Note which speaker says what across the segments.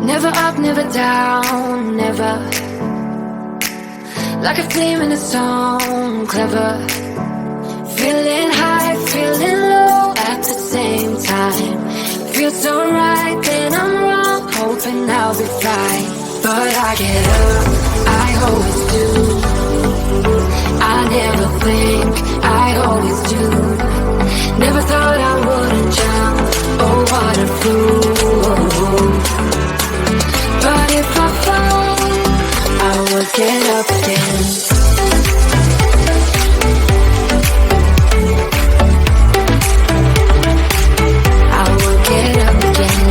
Speaker 1: Never up, never down, never. Like a theme in a song, clever. Feeling high, feeling low at the same time. Feels so right, then I'm wrong, hoping I'll be fine. But I get up, I always do. I never think, I always do. Never thought I wouldn't jump, oh what a fool. But if I fall, I will get up again. I will get up again.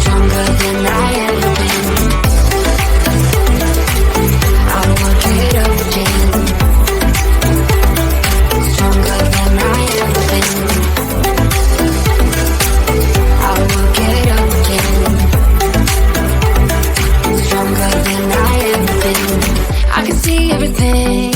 Speaker 1: Stronger than I ever been. I will get up again. Stronger than I ever been. I will get up again. Stronger than I ever been. I can see everything